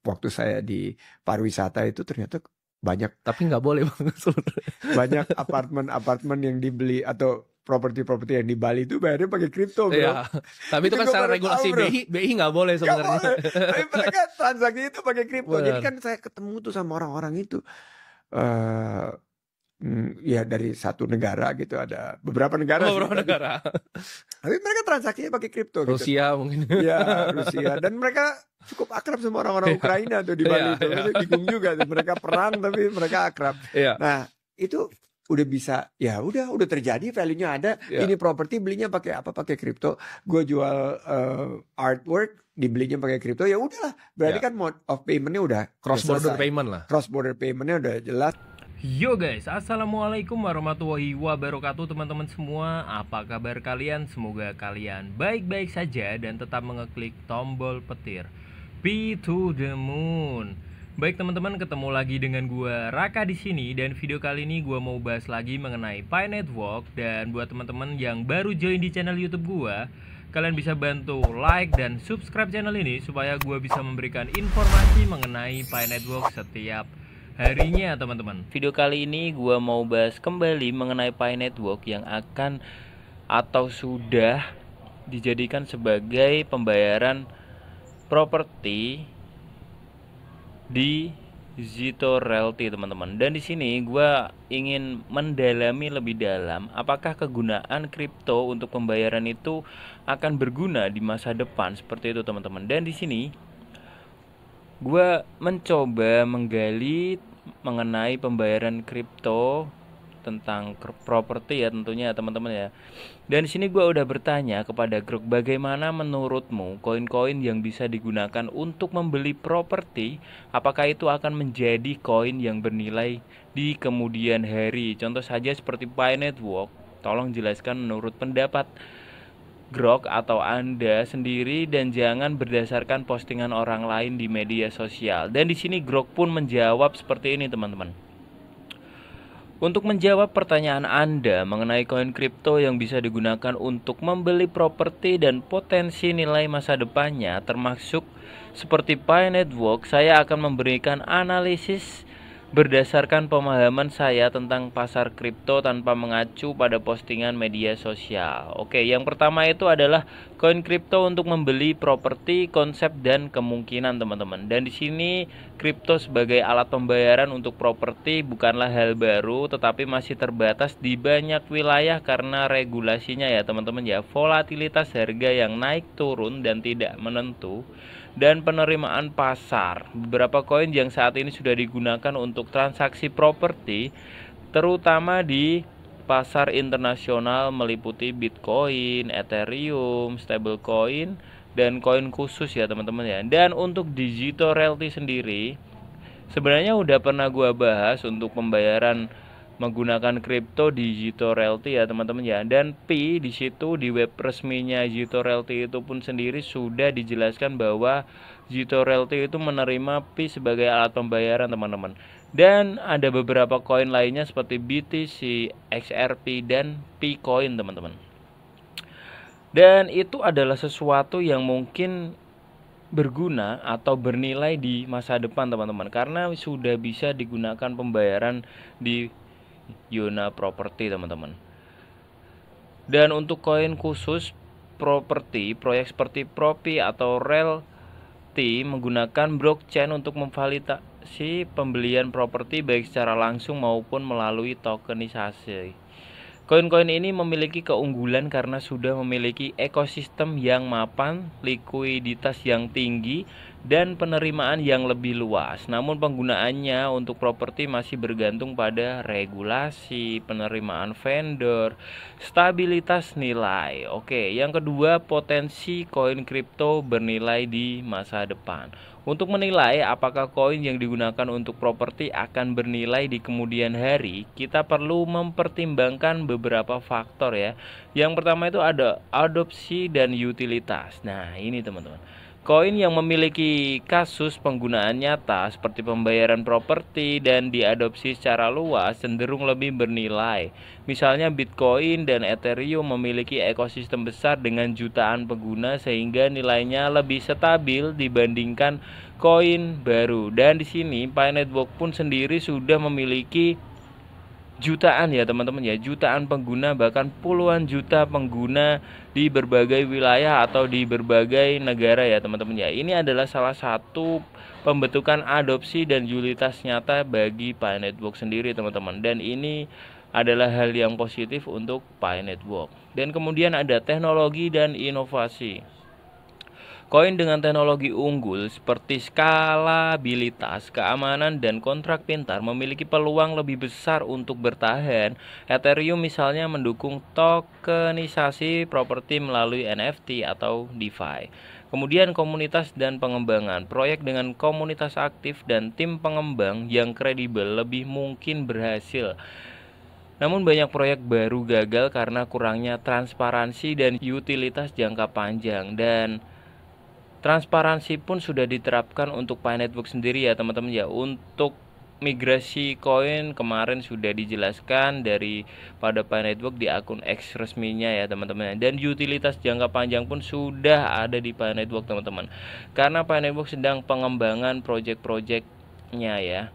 waktu saya di pariwisata itu ternyata banyak Tapi nggak boleh banget sebenarnya. banyak apartemen yang dibeli atau properti-properti yang di Bali itu bayarnya pakai kripto, bro. Iya, tapi itu Itu kan gue secara baru tahu, regulasi bro. BI nggak boleh Gak sebenarnya. boleh. Tapi mereka transaksi itu pakai kripto. Jadi Benar. kan saya ketemu tuh sama orang-orang itu. eh Ya dari satu negara gitu, ada beberapa negara sih, Beberapa negara. tapi mereka transaksinya pakai kripto gitu. Rusia mungkin. Ya, Rusia. Dan mereka cukup akrab sama orang-orang Iya, Ukraina tuh di iya, Bali itu. iya. Itu bingung juga tuh. Mereka perang tapi mereka akrab. Iya, Nah, itu udah bisa, ya udah terjadi, value-nya ada. iya. Ini properti belinya pakai apa? Pakai kripto. Gue jual artwork, dibelinya pakai kripto. Ya udahlah. Berarti Ya. kan mode of payment-nya udah Cross border selesai. payment lah. Cross border payment-nya udah jelas. Yo guys, assalamualaikum warahmatullahi wabarakatuh teman-teman semua. Apa kabar kalian? Semoga kalian baik-baik saja dan tetap mengeklik tombol petir P to the Moon. Baik teman-teman, ketemu lagi dengan gua Raka di sini, dan video kali ini gua mau bahas lagi mengenai Pi Network. Dan buat teman-teman yang baru join di channel YouTube gua, kalian bisa bantu like dan subscribe channel ini supaya gua bisa memberikan informasi mengenai Pi Network setiap harinya teman-teman. Video kali ini gua mau bahas kembali mengenai Pi Network yang akan atau sudah dijadikan sebagai pembayaran properti di Zito Realty teman-teman. Dan di sini gua ingin mendalami lebih dalam apakah kegunaan kripto untuk pembayaran itu akan berguna di masa depan seperti itu teman-teman. Dan di sini gua mencoba menggali mengenai pembayaran kripto tentang properti ya tentunya teman-teman ya. Dan di sini gua udah bertanya kepada Grok, bagaimana menurutmu koin-koin yang bisa digunakan untuk membeli properti, apakah itu akan menjadi koin yang bernilai di kemudian hari? Contoh saja seperti Pi Network. Tolong jelaskan menurut pendapat Grok atau Anda sendiri dan jangan berdasarkan postingan orang lain di media sosial. Dan di sini Grok pun menjawab seperti ini teman-teman. Untuk menjawab pertanyaan Anda mengenai koin kripto yang bisa digunakan untuk membeli properti dan potensi nilai masa depannya termasuk seperti Pi Network, saya akan memberikan analisis berdasarkan pemahaman saya tentang pasar kripto tanpa mengacu pada postingan media sosial. Oke, yang pertama itu adalah koin kripto untuk membeli properti, konsep dan kemungkinan teman-teman. Dan di sini kripto sebagai alat pembayaran untuk properti bukanlah hal baru, tetapi masih terbatas di banyak wilayah karena regulasinya ya teman-teman ya. Volatilitas harga yang naik turun dan tidak menentu, dan penerimaan pasar. Beberapa koin yang saat ini sudah digunakan untuk transaksi properti, terutama di pasar internasional meliputi Bitcoin, Ethereum, stablecoin, dan koin khusus ya teman-teman ya. Dan untuk Digital Realty sendiri, sebenarnya udah pernah gua bahas untuk pembayaran menggunakan kripto di Zito Realty ya teman-teman ya. Dan Pi di situ di web resminya Zito Realty itu pun sendiri sudah dijelaskan bahwa Zito Realty itu menerima Pi sebagai alat pembayaran teman-teman. Dan ada beberapa koin lainnya seperti BTC, XRP dan Pi Coin teman-teman. Dan itu adalah sesuatu yang mungkin berguna atau bernilai di masa depan teman-teman, karena sudah bisa digunakan pembayaran di Yona Property teman-teman. Dan untuk koin khusus properti, proyek seperti Propi atau Realty menggunakan blockchain untuk memvalidasi pembelian properti baik secara langsung maupun melalui tokenisasi. Koin-koin ini memiliki keunggulan karena sudah memiliki ekosistem yang mapan, likuiditas yang tinggi, dan penerimaan yang lebih luas. Namun penggunaannya untuk properti masih bergantung pada regulasi, penerimaan vendor, stabilitas nilai. Oke, yang kedua, potensi koin kripto bernilai di masa depan. Untuk menilai apakah koin yang digunakan untuk properti akan bernilai di kemudian hari, kita perlu mempertimbangkan beberapa faktor ya. Yang pertama itu ada adopsi dan utilitas. Nah, ini teman-teman. Koin yang memiliki kasus penggunaan nyata seperti pembayaran properti dan diadopsi secara luas cenderung lebih bernilai. Misalnya Bitcoin dan Ethereum memiliki ekosistem besar dengan jutaan pengguna sehingga nilainya lebih stabil dibandingkan koin baru. Dan di sini Pi Network pun sendiri sudah memiliki jutaan ya teman-teman ya, jutaan pengguna, bahkan puluhan juta pengguna di berbagai wilayah atau di berbagai negara ya teman-teman ya. Ini adalah salah satu pembentukan adopsi dan utilitas nyata bagi Pi Network sendiri teman-teman, dan ini adalah hal yang positif untuk Pi Network. Dan kemudian ada teknologi dan inovasi. Koin dengan teknologi unggul seperti skalabilitas, keamanan, dan kontrak pintar memiliki peluang lebih besar untuk bertahan. Ethereum misalnya mendukung tokenisasi properti melalui NFT atau DeFi. Kemudian komunitas dan pengembangan. Proyek dengan komunitas aktif dan tim pengembang yang kredibel lebih mungkin berhasil. Namun banyak proyek baru gagal karena kurangnya transparansi dan utilitas jangka panjang, dan transparansi pun sudah diterapkan untuk Pi Network sendiri ya teman-teman ya. Untuk migrasi koin kemarin sudah dijelaskan dari pada Pi Network di akun X resminya ya teman-teman. Dan utilitas jangka panjang pun sudah ada di Pi Network teman-teman. Karena Pi Network sedang pengembangan project-projectnya ya.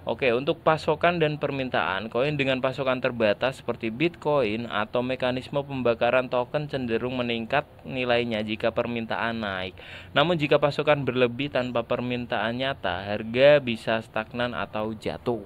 Oke, untuk pasokan dan permintaan, koin dengan pasokan terbatas seperti Bitcoin atau mekanisme pembakaran token cenderung meningkat nilainya jika permintaan naik. Namun jika pasokan berlebih tanpa permintaan nyata, harga bisa stagnan atau jatuh.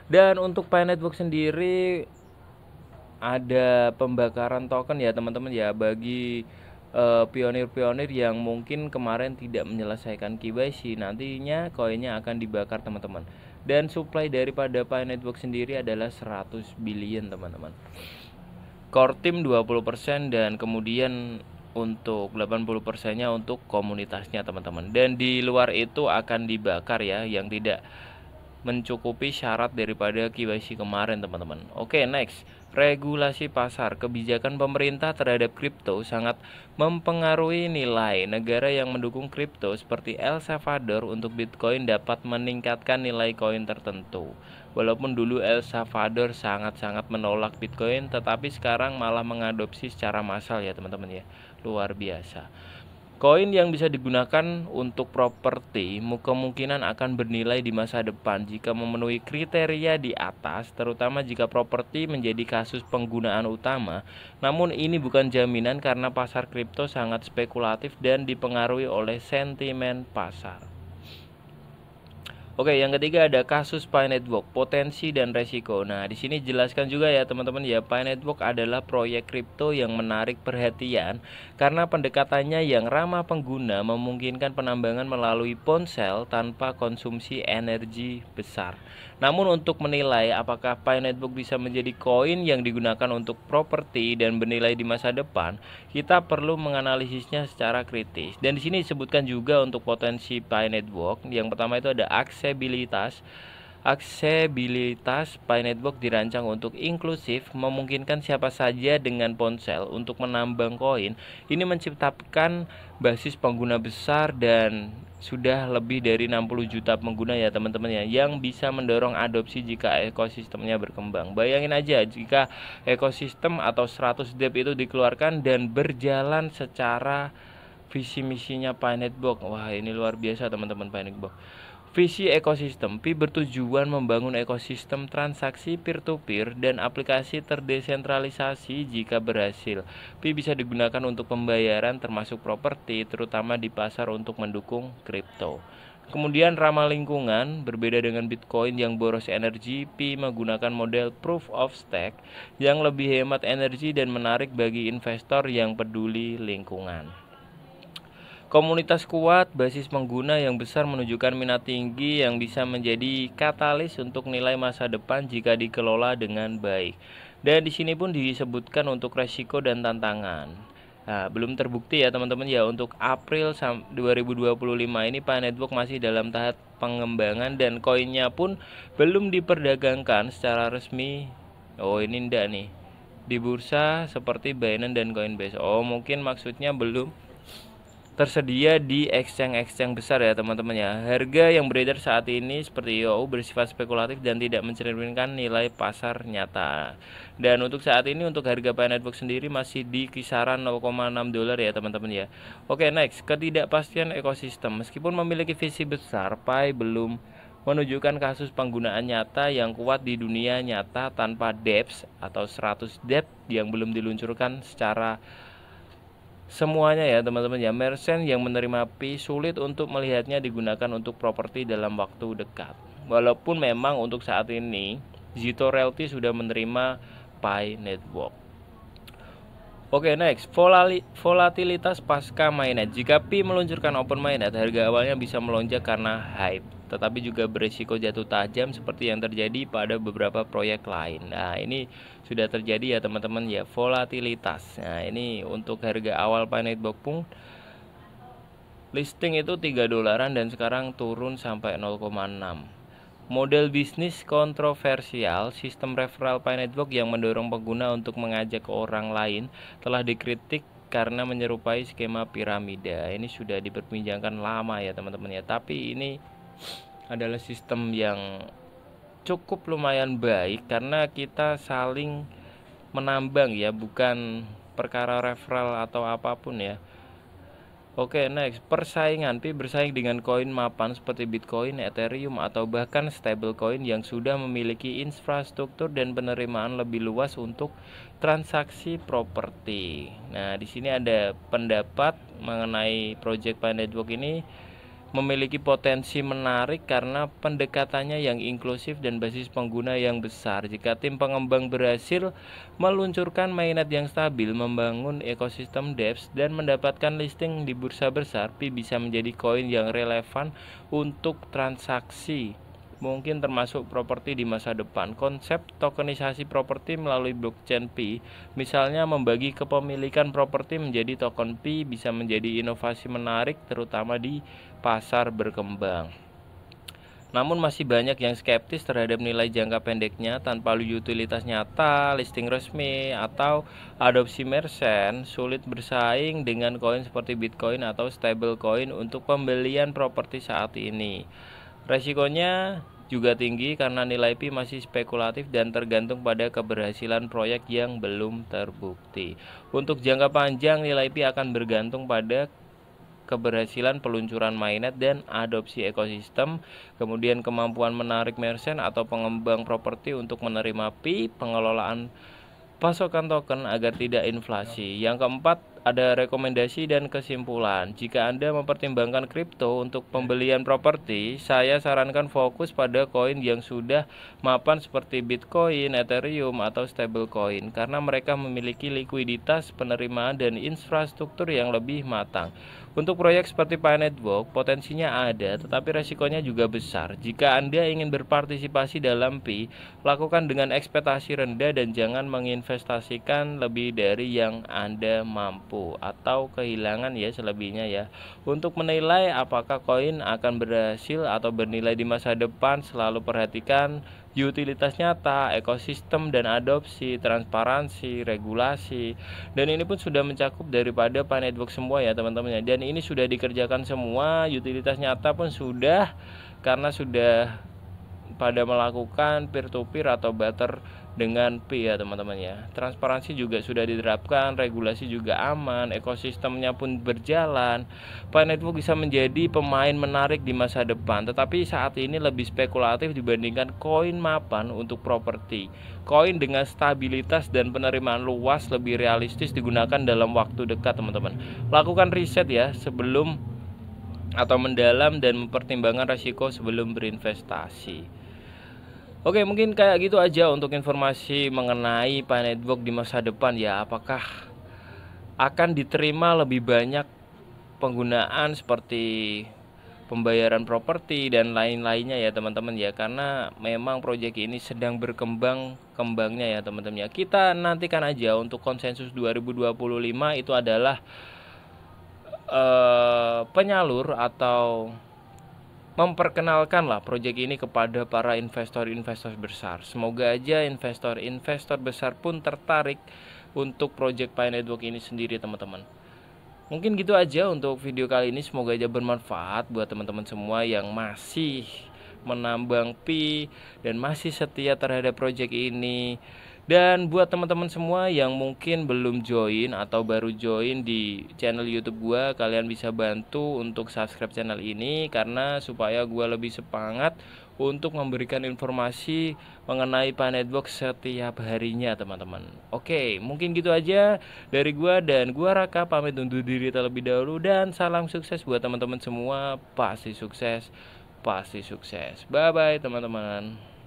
Dan untuk Pi Network sendiri ada pembakaran token ya teman-teman ya, bagi pionir-pionir yang mungkin kemarin tidak menyelesaikan KYC, nantinya koinnya akan dibakar teman-teman. Dan supply daripada Pi Network sendiri adalah 100 billion teman-teman. Core team 20% dan kemudian untuk 80%-nya untuk komunitasnya teman-teman. Dan di luar itu akan dibakar ya yang tidak mencukupi syarat daripada KYC kemarin teman-teman. Oke, next. Regulasi pasar. Kebijakan pemerintah terhadap kripto sangat mempengaruhi nilai. Negara yang mendukung kripto seperti El Salvador untuk Bitcoin dapat meningkatkan nilai koin tertentu. Walaupun dulu El Salvador sangat-sangat menolak Bitcoin, tetapi sekarang malah mengadopsi secara massal ya teman-teman ya. Luar biasa. Koin yang bisa digunakan untuk properti kemungkinan akan bernilai di masa depan jika memenuhi kriteria di atas, terutama jika properti menjadi kasus penggunaan utama. Namun ini bukan jaminan karena pasar kripto sangat spekulatif dan dipengaruhi oleh sentimen pasar. Oke, yang ketiga ada kasus Pi Network, potensi dan resiko. Nah, di sini jelaskan juga ya teman-teman ya, Pi Network adalah proyek kripto yang menarik perhatian karena pendekatannya yang ramah pengguna memungkinkan penambangan melalui ponsel tanpa konsumsi energi besar. Namun untuk menilai apakah Pi Network bisa menjadi koin yang digunakan untuk properti dan bernilai di masa depan, kita perlu menganalisisnya secara kritis. Dan di sini disebutkan juga untuk potensi Pi Network. Yang pertama itu ada aksesibilitas. Aksesibilitas Pi Network dirancang untuk inklusif, memungkinkan siapa saja dengan ponsel untuk menambang koin. Ini menciptakan basis pengguna besar dan sudah lebih dari 60 juta pengguna ya teman-teman ya, yang bisa mendorong adopsi jika ekosistemnya berkembang. Bayangin aja jika ekosistem atau 100 DEP itu dikeluarkan dan berjalan secara visi misinya Pi Network. Wah, ini luar biasa teman-teman Pi Network. Visi ekosistem Pi bertujuan membangun ekosistem transaksi peer-to-peer dan aplikasi terdesentralisasi. Jika berhasil, Pi bisa digunakan untuk pembayaran termasuk properti, terutama di pasar untuk mendukung kripto. Kemudian ramah lingkungan, berbeda dengan Bitcoin yang boros energi, Pi menggunakan model proof of stake yang lebih hemat energi dan menarik bagi investor yang peduli lingkungan. Komunitas kuat, basis pengguna yang besar menunjukkan minat tinggi yang bisa menjadi katalis untuk nilai masa depan jika dikelola dengan baik. Dan di sini pun disebutkan untuk resiko dan tantangan. Nah, belum terbukti ya teman-teman ya, untuk April 2025 ini Pi Network masih dalam tahap pengembangan dan koinnya pun belum diperdagangkan secara resmi. Oh, ini enggak nih. Di bursa seperti Binance dan Coinbase. Oh, mungkin maksudnya belum tersedia di exchange besar ya teman-teman ya. Harga yang beredar saat ini seperti IOU bersifat spekulatif dan tidak mencerminkan nilai pasar nyata. Dan untuk saat ini untuk harga Pi Network sendiri masih di kisaran $0,6 ya teman-teman ya. Oke, next, ketidakpastian ekosistem. Meskipun memiliki visi besar, Pi belum menunjukkan kasus penggunaan nyata yang kuat di dunia nyata tanpa dApps atau 100 dApp yang belum diluncurkan secara semuanya ya teman-teman ya. Merchant yang menerima Pi sulit untuk melihatnya digunakan untuk properti dalam waktu dekat. Walaupun memang untuk saat ini Zito Realty sudah menerima Pi Network. Oke, next, volatilitas pasca mainnet. Jika Pi meluncurkan open mainnet, harga awalnya bisa melonjak karena hype, tetapi juga berisiko jatuh tajam seperti yang terjadi pada beberapa proyek lain. Nah, ini sudah terjadi ya teman-teman ya, volatilitas. Nah, ini untuk harga awal Pi Network pun listing itu $3 dan sekarang turun sampai 0,6. Model bisnis kontroversial, sistem referral Pi Network yang mendorong pengguna untuk mengajak orang lain telah dikritik karena menyerupai skema piramida. Ini sudah diperbincangkan lama ya teman-teman ya. Tapi ini adalah sistem yang cukup lumayan baik karena kita saling menambang ya, bukan perkara referral atau apapun ya. Oke, next, persaingan. Pi bersaing dengan koin mapan seperti Bitcoin, Ethereum, atau bahkan stablecoin yang sudah memiliki infrastruktur dan penerimaan lebih luas untuk transaksi properti. Nah, di sini ada pendapat mengenai project Pi Network ini memiliki potensi menarik karena pendekatannya yang inklusif dan basis pengguna yang besar. Jika tim pengembang berhasil meluncurkan mainnet yang stabil, membangun ekosistem dApps, dan mendapatkan listing di bursa besar, Pi bisa menjadi koin yang relevan untuk transaksi, mungkin termasuk properti di masa depan. Konsep tokenisasi properti melalui blockchain Pi, misalnya membagi kepemilikan properti menjadi token Pi, bisa menjadi inovasi menarik terutama di pasar berkembang. Namun masih banyak yang skeptis terhadap nilai jangka pendeknya. Tanpa utilitas nyata, listing resmi, atau adopsi merchant, sulit bersaing dengan koin seperti Bitcoin atau stablecoin untuk pembelian properti saat ini. Resikonya juga tinggi karena nilai Pi masih spekulatif dan tergantung pada keberhasilan proyek yang belum terbukti. Untuk jangka panjang, nilai Pi akan bergantung pada keberhasilan peluncuran mainnet dan adopsi ekosistem, kemudian kemampuan menarik merchant atau pengembang properti untuk menerima Pi, pengelolaan pasokan token agar tidak inflasi. Yang keempat, ada rekomendasi dan kesimpulan. Jika Anda mempertimbangkan kripto untuk pembelian properti, saya sarankan fokus pada koin yang sudah mapan seperti Bitcoin, Ethereum, atau stablecoin karena mereka memiliki likuiditas, penerimaan, dan infrastruktur yang lebih matang. Untuk proyek seperti Pi Network, potensinya ada, tetapi resikonya juga besar. Jika Anda ingin berpartisipasi dalam Pi, lakukan dengan ekspektasi rendah dan jangan menginvestasikan lebih dari yang Anda mampu atau kehilangan ya selebihnya ya. Untuk menilai apakah koin akan berhasil atau bernilai di masa depan, selalu perhatikan utilitas nyata, ekosistem dan adopsi, transparansi, regulasi. Dan ini pun sudah mencakup daripada Pi Network semua ya teman-teman ya. Dan ini sudah dikerjakan semua, utilitas nyata pun sudah, karena sudah pada melakukan peer to peer atau barter dengan Pi ya teman-teman ya. Transparansi juga sudah diterapkan, regulasi juga aman, ekosistemnya pun berjalan. Pi Network bisa menjadi pemain menarik di masa depan, tetapi saat ini lebih spekulatif dibandingkan koin mapan untuk properti. Koin dengan stabilitas dan penerimaan luas lebih realistis digunakan dalam waktu dekat teman-teman. Lakukan riset ya sebelum atau mendalam dan mempertimbangkan risiko sebelum berinvestasi. Oke, mungkin kayak gitu aja untuk informasi mengenai Pi Network di masa depan ya. Apakah akan diterima lebih banyak penggunaan seperti pembayaran properti dan lain-lainnya ya teman-teman ya. Karena memang proyek ini sedang berkembangnya ya teman-teman ya. Kita nantikan aja untuk konsensus 2025 itu adalah penyalur atau memperkenalkanlah proyek ini kepada para investor-investor besar. Semoga aja investor-investor besar pun tertarik untuk proyek Pi Network ini sendiri teman-teman. Mungkin gitu aja untuk video kali ini, semoga aja bermanfaat buat teman-teman semua yang masih menambang pi dan masih setia terhadap project ini. Dan buat teman-teman semua yang mungkin belum join atau baru join di channel YouTube gua, kalian bisa bantu untuk subscribe channel ini karena supaya gua lebih semangat untuk memberikan informasi mengenai Planetbox setiap harinya, teman-teman. Oke, mungkin gitu aja dari gua, dan gua Raka pamit undur diri terlebih dahulu, dan salam sukses buat teman-teman semua. Pasti sukses, pasti sukses. Bye bye teman-teman.